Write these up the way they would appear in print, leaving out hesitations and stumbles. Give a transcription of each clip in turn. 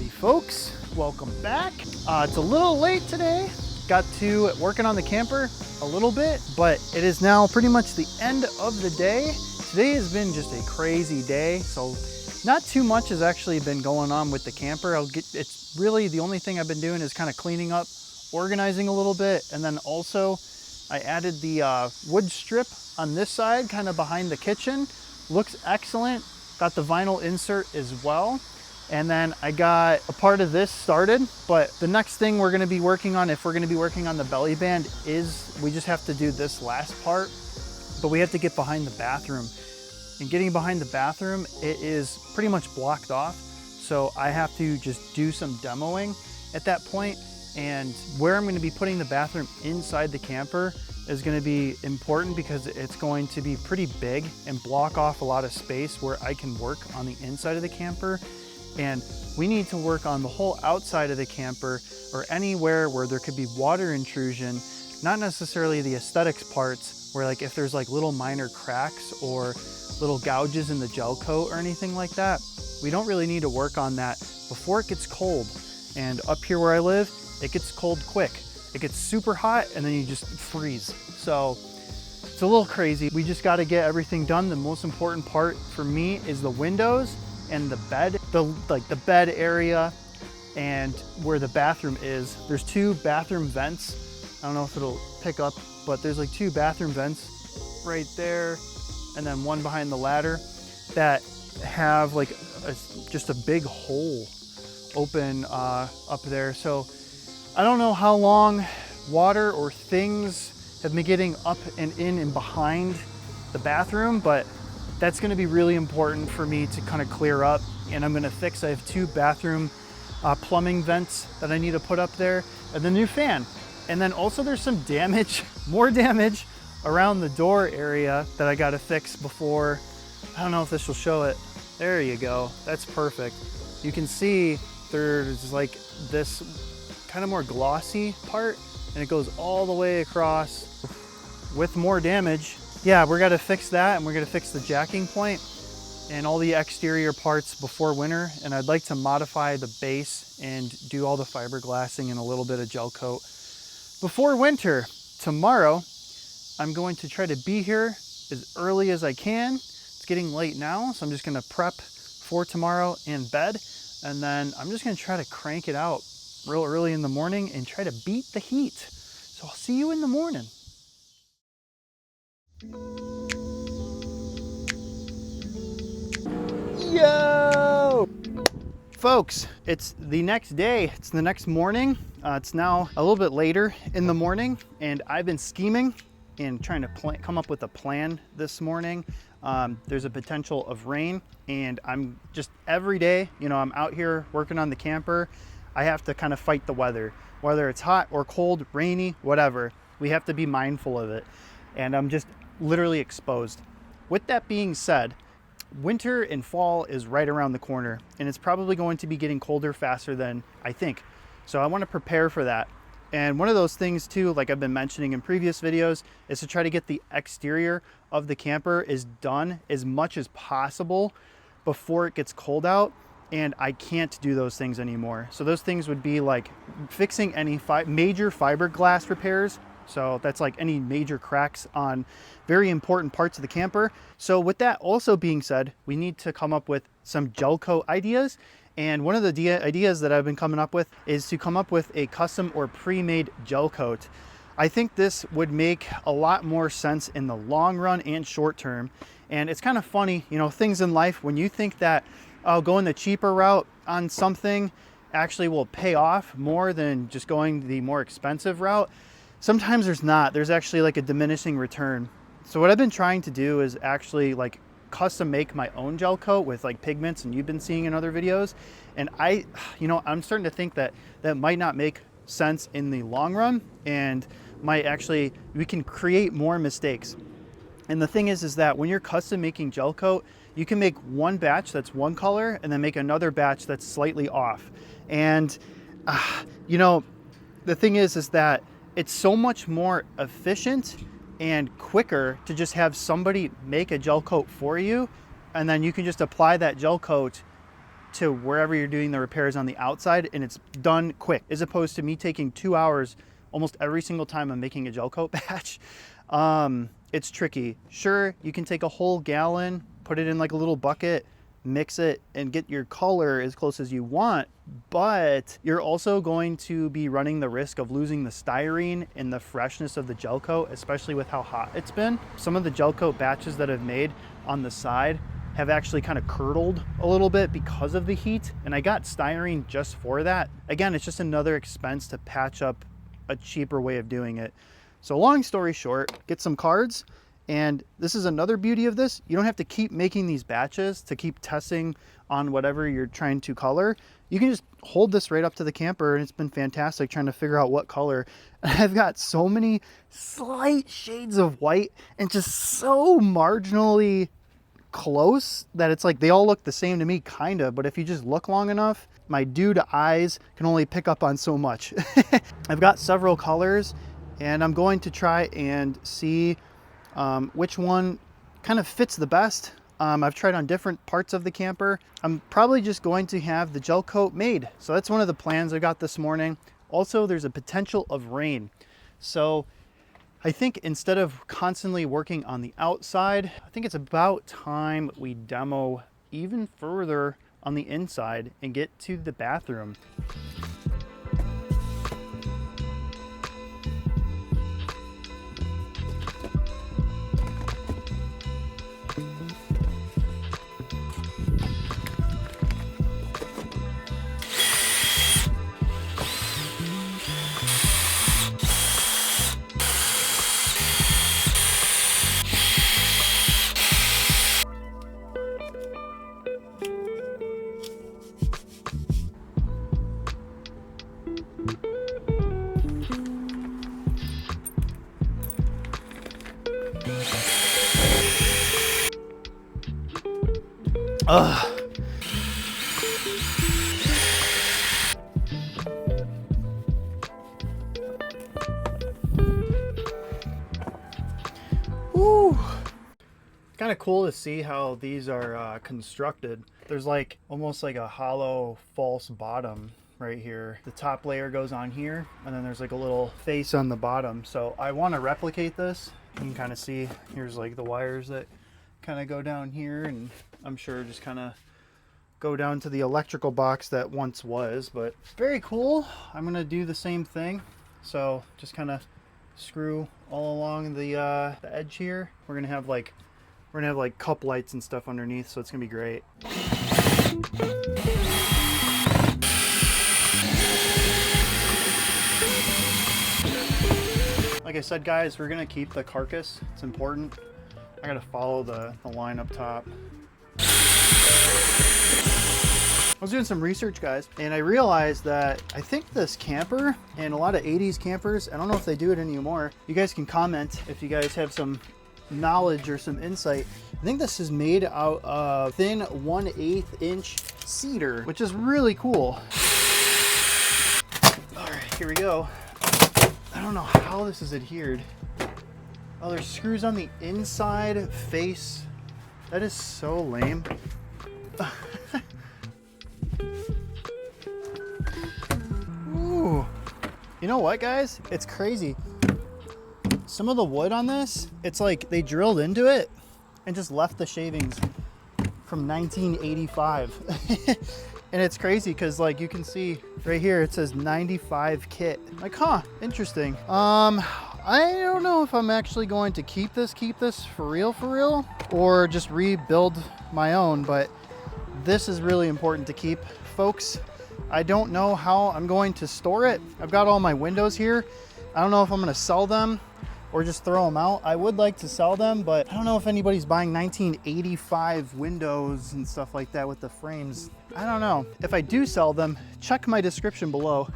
Howdy folks, welcome back. It's a little late today. Got to working on the camper a little bit, but it is now pretty much the end of the day. Today has been just a crazy day, so not too much has actually been going on with the camper. It's really the only thing I've been doing is kind of cleaning up, organizing a little bit, and then also I added the wood strip on this side, kind of behind the kitchen. Looks excellent. Got the vinyl insert as well. And then I got a part of this started, but the next thing we're gonna be working on, if we're gonna be working on the belly band, is we just have to do this last part, but we have to get behind the bathroom. And getting behind the bathroom, it is pretty much blocked off. So I have to just do some demoing at that point. And where I'm gonna be putting the bathroom inside the camper is gonna be important because it's going to be pretty big and block off a lot of space where I can work on the inside of the camper. And we need to work on the whole outside of the camper or anywhere where there could be water intrusion, not necessarily the aesthetics parts where like if there's like little minor cracks or little gouges in the gel coat or anything like that. We don't really need to work on that before it gets cold. And up here where I live, it gets cold quick. It gets super hot and then you just freeze. So it's a little crazy. We just got to get everything done. The most important part for me is the windows and the bed, the bed area and where the bathroom is. There's two bathroom vents. I don't know if it'll pick up, but there's like two bathroom vents right there and then one behind the ladder that have like just a big hole open up there. So I don't know how long water or things have been getting up and in and behind the bathroom, but that's gonna be really important for me to kind of clear up. And I'm gonna fix, I have two bathroom plumbing vents that I need to put up there and the new fan. And then also there's some damage, more damage around the door area that I gotta fix before. I don't know if this will show it. There you go, that's perfect. You can see there's like this kind of more glossy part and it goes all the way across with more damage. Yeah, we're gonna fix that and we're gonna fix the jacking point and all the exterior parts before winter. And I'd like to modify the base and do all the fiberglassing and a little bit of gel coat before winter. Tomorrow, I'm going to try to be here as early as I can. It's getting late now, so I'm just gonna prep for tomorrow in bed. And then I'm just gonna try to crank it out real early in the morning and try to beat the heat. So I'll see you in the morning. Yo! Folks, it's the next day. It's the next morning. It's now a little bit later in the morning and I've been scheming and trying to come up with a plan this morning. There's a potential of rain and I'm just every day, you know, I'm out here working on the camper. I have to kind of fight the weather, whether it's hot or cold, rainy, whatever. We have to be mindful of it. And I'm just literally exposed. With that being said, winter and fall is right around the corner and it's probably going to be getting colder faster than I think. So I want to prepare for that. And one of those things too, like I've been mentioning in previous videos, is to try to get the exterior of the camper is done as much as possible before it gets cold out. And I can't do those things anymore. So those things would be like fixing any major fiberglass repairs. So that's like any major cracks on very important parts of the camper. So with that also being said, we need to come up with some gel coat ideas. And one of the ideas that I've been coming up with is to come up with a custom or pre-made gel coat. I think this would make a lot more sense in the long run and short term. And it's kind of funny, you know, things in life, when you think that going the cheaper route on something actually will pay off more than just going the more expensive route, sometimes there's not. There's actually like a diminishing return. So what I've been trying to do is actually like custom make my own gel coat with like pigments and you've been seeing in other videos. And I'm starting to think that that might not make sense in the long run and we can create more mistakes. And the thing is that when you're custom making gel coat, you can make one batch that's one color and then make another batch that's slightly off. And, the thing is that it's so much more efficient and quicker to just have somebody make a gel coat for you. And then you can just apply that gel coat to wherever you're doing the repairs on the outside, and it's done quick, as opposed to me taking 2 hours almost every single time I'm making a gel coat batch. It's tricky. Sure, you can take a whole gallon, put it in like a little bucket, mix it, and get your color as close as you want, but you're also going to be running the risk of losing the styrene and the freshness of the gel coat, especially with how hot it's been. Some of the gel coat batches that I've made on the side have actually kind of curdled a little bit because of the heat, and I got styrene just for that. Again, it's just another expense to patch up a cheaper way of doing it. So long story short, get some cards, and this is another beauty of this. You don't have to keep making these batches to keep testing on whatever you're trying to color. You can just hold this right up to the camper, and it's been fantastic trying to figure out what color. I've got so many slight shades of white and just so marginally close that it's like they all look the same to me, kind of, but if you just look long enough, my dude eyes can only pick up on so much. I've got several colors, and I'm going to try and see which one kind of fits the best. I've tried on different parts of the camper. I'm probably just going to have the gel coat made. So that's one of the plans I got this morning. Also, there's a potential of rain. So I think instead of constantly working on the outside, I think it's about time we demo even further on the inside and get to the bathroom. Ugh. Woo. Kind of cool to see how these are constructed. There's like almost like a hollow false bottom right here. The top layer goes on here, and then there's like a little face on the bottom. So I want to replicate this. You can kind of see here's like the wires that kind of go down here, and I'm sure just kind of go down to the electrical box that once was, but very cool. I'm gonna do the same thing. So just kind of screw all along the edge here. We're gonna have like cup lights and stuff underneath, so it's gonna be great. Like I said, guys, we're gonna keep the carcass. It's important. I gotta follow the line up top. I was doing some research, guys, and I realized that I think this camper and a lot of 80s campers, I don't know if they do it anymore. You guys can comment if you guys have some knowledge or some insight. I think this is made out of thin 1/8 inch cedar, which is really cool. All right, here we go. I don't know how this is adhered. Oh, there's screws on the inside face. That is so lame. Ooh. You know what, guys? It's crazy. Some of the wood on this, it's like they drilled into it and just left the shavings from 1985. And it's crazy because, like, you can see right here it says 95 kit. Like, huh, interesting. I don't know if I'm actually going to keep this for real, or just rebuild my own, but this is really important to keep, folks. I don't know how I'm going to store it. I've got all my windows here. I don't know if I'm gonna sell them or just throw them out. I would like to sell them, but I don't know if anybody's buying 1985 windows and stuff like that with the frames. I don't know. If I do sell them, check my description below.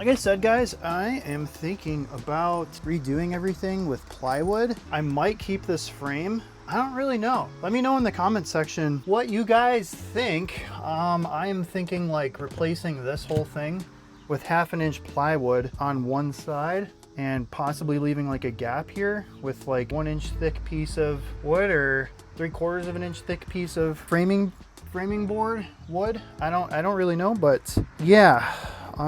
Like I said, guys, I am thinking about redoing everything with plywood. I might keep this frame. I don't really know. Let me know in the comment section what you guys think. I am thinking like replacing this whole thing with 1/2 inch plywood on one side and possibly leaving like a gap here with like 1 inch thick piece of wood or 3/4 of an inch thick piece of framing board wood. I don't really know, but yeah. I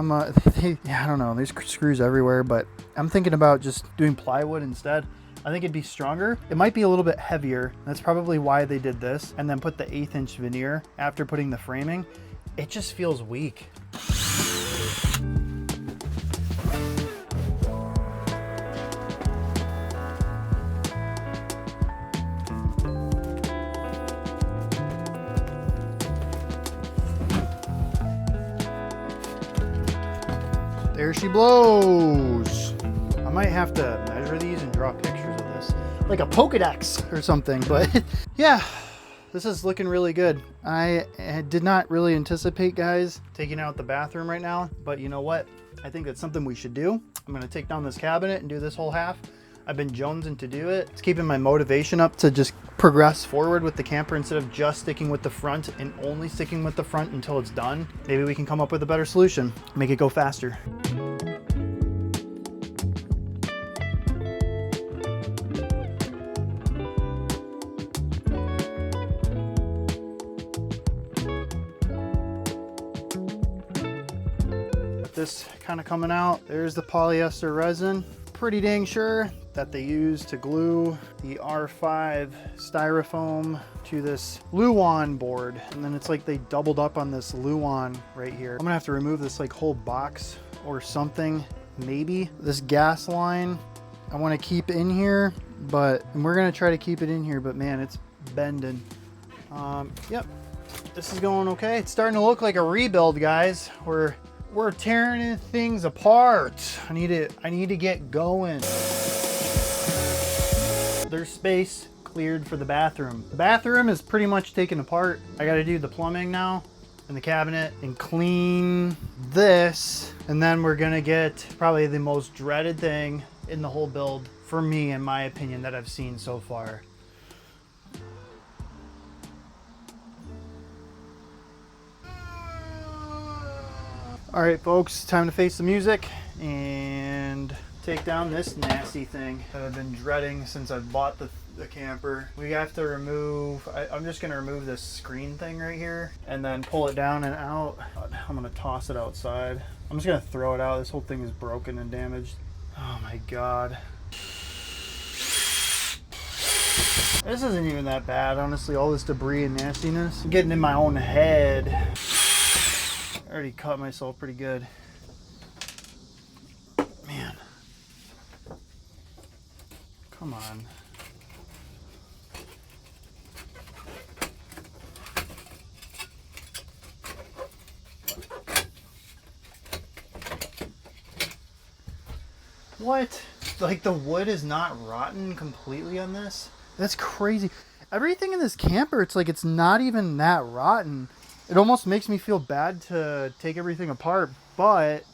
don't know, there's screws everywhere, but I'm thinking about just doing plywood instead. I think it'd be stronger. It might be a little bit heavier. That's probably why they did this, and then put the 1/8 inch veneer after putting the framing. It just feels weak. There she blows. I might have to measure these and draw pictures of this, like a Pokedex or something, but yeah, this is looking really good. I did not really anticipate, guys, taking out the bathroom right now, but you know what? I think that's something we should do. I'm gonna take down this cabinet and do this whole half. I've been jonesing to do it. It's keeping my motivation up to just progress forward with the camper instead of just sticking with the front and only sticking with the front until it's done. Maybe we can come up with a better solution, make it go faster. This kind of coming out. There's the polyester resin. Pretty dang sure that they use to glue the R5 styrofoam to this Luan board, and then it's like they doubled up on this Luan right here. I'm gonna have to remove this like whole box or something. Maybe this gas line I want to keep in here, and we're gonna try to keep it in here, but man, it's bending. Yep, this is going okay. It's starting to look like a rebuild, guys. We're tearing things apart. I need to get going. There's space cleared for the bathroom. The bathroom is pretty much taken apart. I gotta do the plumbing now and the cabinet and clean this. And then we're gonna get probably the most dreaded thing in the whole build, for me, in my opinion, that I've seen so far. All right, folks, time to face the music and take down this nasty thing that I've been dreading since I bought the camper. We have to remove, I'm just gonna remove this screen thing right here and then pull it down and out. I'm gonna toss it outside. I'm just gonna throw it out. This whole thing is broken and damaged. Oh my God. This isn't even that bad, honestly, all this debris and nastiness. I'm getting in my own head. I already cut myself pretty good. Man. Come on. What? Like the wood is not rotten completely on this? That's crazy. Everything in this camper, it's like it's not even that rotten. It almost makes me feel bad to take everything apart, but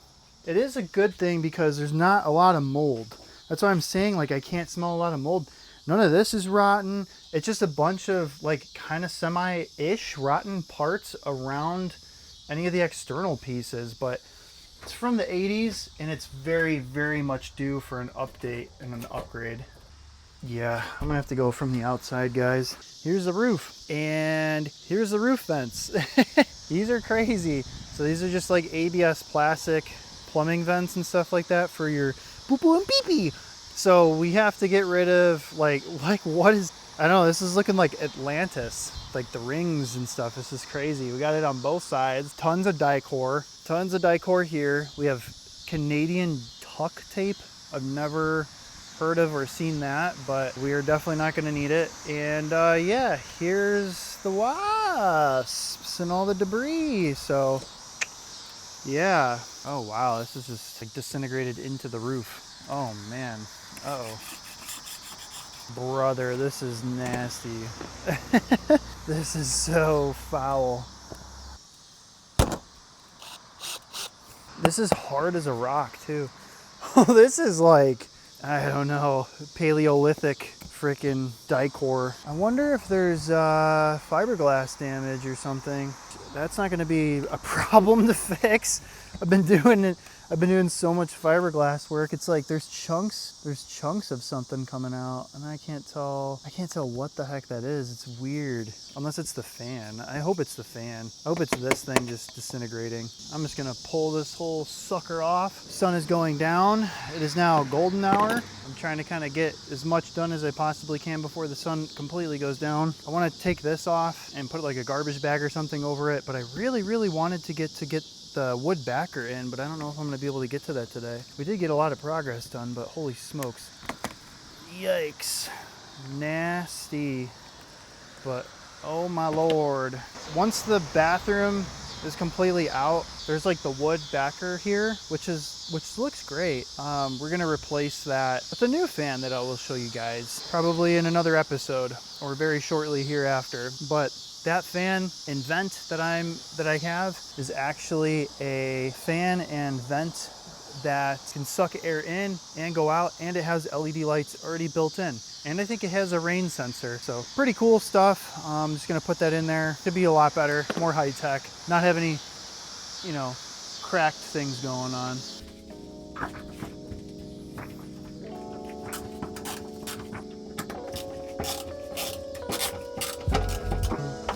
it is a good thing because there's not a lot of mold. That's why I'm saying, like, I can't smell a lot of mold. None of this is rotten. It's just a bunch of like kind of semi-ish rotten parts around any of the external pieces, but it's from the 80s and it's very, very much due for an update and an upgrade. Yeah, I'm gonna have to go from the outside, guys. Here's the roof, and here's the roof vents. These are crazy. So these are just like ABS plastic plumbing vents and stuff like that for your poo-poo and pee-pee. So we have to get rid of like what is, I don't know, this is looking like Atlantis, like the rings and stuff. This is crazy. We got it on both sides. Tons of decor here. We have Canadian tuck tape. I've never heard of or seen that, but we are definitely not going to need it. And yeah, here's the wasps and all the debris. So yeah. Oh wow, this is just like disintegrated into the roof. Oh man. Uh-oh. Brother, this is nasty. This is so foul. This is hard as a rock too. Oh, this is like, I don't know, Paleolithic freaking dicor. I wonder if there's fiberglass damage or something. That's not gonna be a problem to fix. I've been doing so much fiberglass work. It's like there's chunks of something coming out, and I can't tell what the heck that is. It's weird. Unless it's the fan. I hope it's the fan. I hope it's this thing just disintegrating. I'm just gonna pull this whole sucker off. Sun is going down. It is now golden hour. I'm trying to kind of get as much done as I possibly can before the sun completely goes down. I want to take this off and put like a garbage bag or something over it, but I really wanted to get the wood backer in, but I don't know if I'm going to be able to get to that today. We did get a lot of progress done, but holy smokes. Yikes. Nasty. But oh my lord. Once the bathroom is completely out, there's like the wood backer here, which looks great. We're gonna replace that with a new fan that I will show you guys probably in another episode or very shortly hereafter. But that fan and vent that I have is actually a fan and vent that can suck air in and go out, and it has LED lights already built in. And I think it has a rain sensor. So pretty cool stuff. I'm just gonna put that in there to be a lot better, more high tech, not have any, you know, cracked things going on.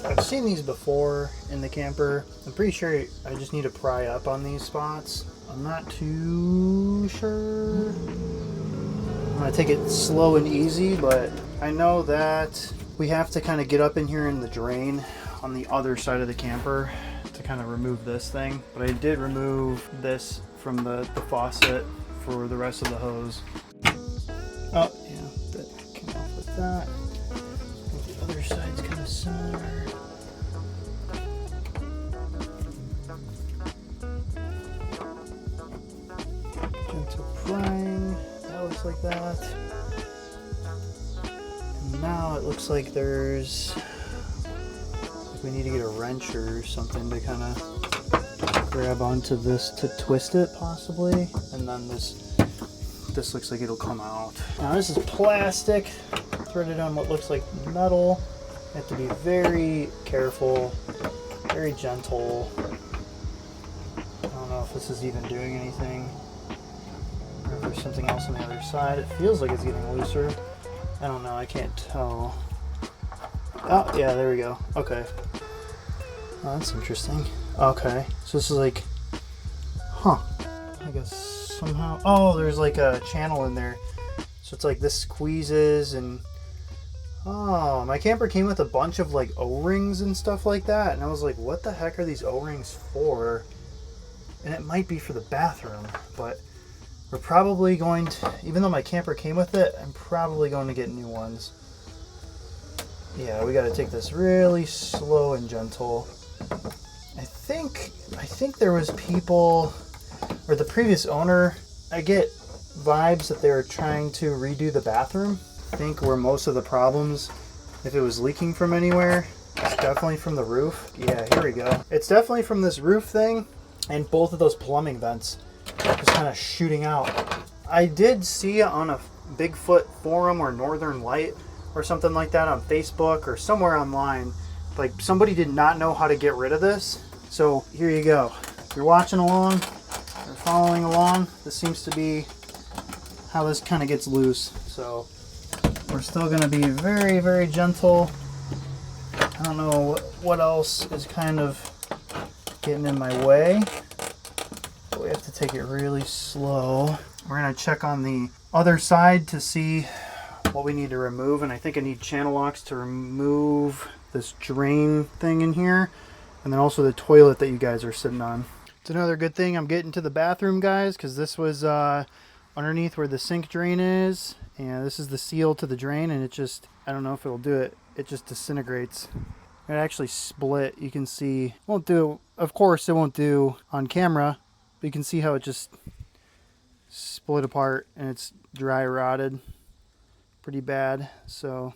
I've seen these before in the camper. I'm pretty sure I just need to pry up on these spots. I'm not too sure. I'm gonna take it slow and easy, but I know that we have to kind of get up in here in the drain on the other side of the camper to kind of remove this thing. But I did remove this from the faucet for the rest of the hose. Oh yeah, that came off with that. The other side's kind of similar. Gentle prying. That looks like that. And now it looks like we need to get a wrench or something to kind of grab onto this to twist it possibly. And then this looks like it'll come out. Now this is plastic threaded on what looks like metal. You have to be very careful, very gentle. I don't know if this is even doing anything, or if there's something else on the other side. It feels like it's getting looser. I don't know, I can't tell. Oh, yeah, there we go. Okay. Oh, that's interesting. Okay, so this is like, I guess somehow, oh, there's like a channel in there. So it's like this squeezes and, oh, my camper came with a bunch of like O-rings and stuff like that. And I was like, what the heck are these O-rings for? And it might be for the bathroom, but we're probably going to, even though my camper came with it, I'm probably going to get new ones. Yeah, we got to take this really slow and gentle. I think there was people, or the previous owner, I get vibes that they were trying to redo the bathroom. I think where most of the problems, if it was leaking from anywhere, it's definitely from the roof. Yeah, here we go. It's definitely from this roof thing and both of those plumbing vents just kind of shooting out. I did see on a Bigfoot forum or Northern Light or something like that on Facebook or somewhere online, like somebody did not know how to get rid of this. So here you go. If you're watching along or following along, this seems to be how this kind of gets loose. So we're still going to be very, very gentle. I don't know what else is kind of getting in my way, but we have to take it really slow. We're going to check on the other side to see what we need to remove, and I think I need channel locks to remove this drain thing in here, and then also the toilet that you guys are sitting on. It's another good thing I'm getting to the bathroom, guys, because this was underneath where the sink drain is, and this is the seal to the drain, and it just, I don't know if it'll do it, it just disintegrates. It actually split. You can see, won't do, of course it won't do on camera, but you can see how it just split apart and it's dry rotted pretty bad. So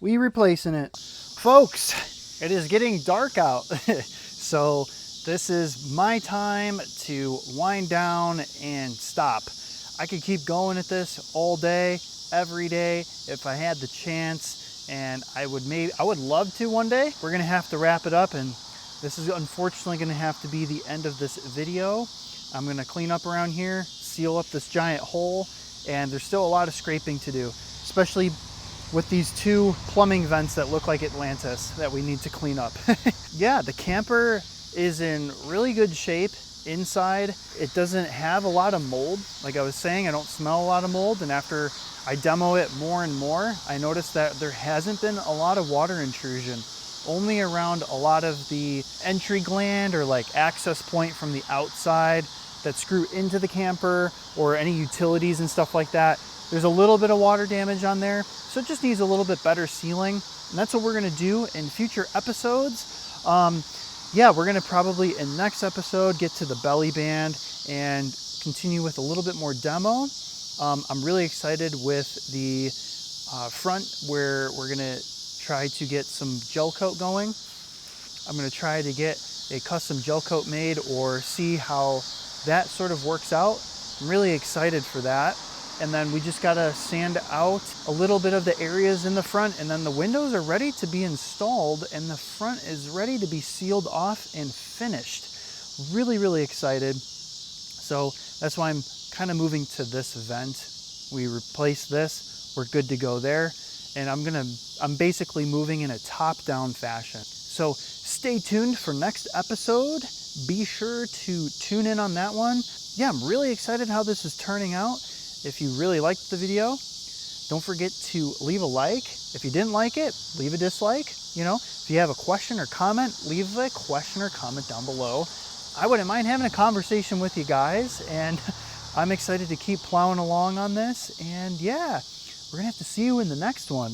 we replacing it. Folks, it is getting dark out. So This is my time to wind down and stop. I could keep going at this all day, every day, if I had the chance, and I would love to one day. We're gonna have to wrap it up, and this is unfortunately gonna have to be the end of this video. I'm gonna clean up around here, seal up this giant hole, and there's still a lot of scraping to do, especially with these two plumbing vents that look like Atlantis that we need to clean up. Yeah, the camper is in really good shape inside. It doesn't have a lot of mold. Like I was saying, I don't smell a lot of mold, and after I demo it more and more, I noticed that there hasn't been a lot of water intrusion, only around a lot of the entry gland or like access point from the outside that screw into the camper, or any utilities and stuff like that. There's a little bit of water damage on there, so it just needs a little bit better sealing, and that's what we're gonna do in future episodes. Yeah, we're gonna probably in next episode get to the belly band and continue with a little bit more demo. I'm really excited with the front, where we're gonna try to get some gel coat going. I'm gonna try to get a custom gel coat made, or see how that sort of works out. I'm really excited for that. And then we just gotta sand out a little bit of the areas in the front, and then the windows are ready to be installed, and the front is ready to be sealed off and finished. Really, really excited. So that's why I'm kind of moving to this vent. We replace this, we're good to go there. And I'm basically moving in a top-down fashion. So stay tuned for next episode. Be sure to tune in on that one. Yeah, I'm really excited how this is turning out. If you really liked the video, don't forget to leave a like. If you didn't like it, leave a dislike. You know, if you have a question or comment, leave a question or comment down below. I wouldn't mind having a conversation with you guys, and I'm excited to keep plowing along on this. And yeah, we're gonna have to see you in the next one.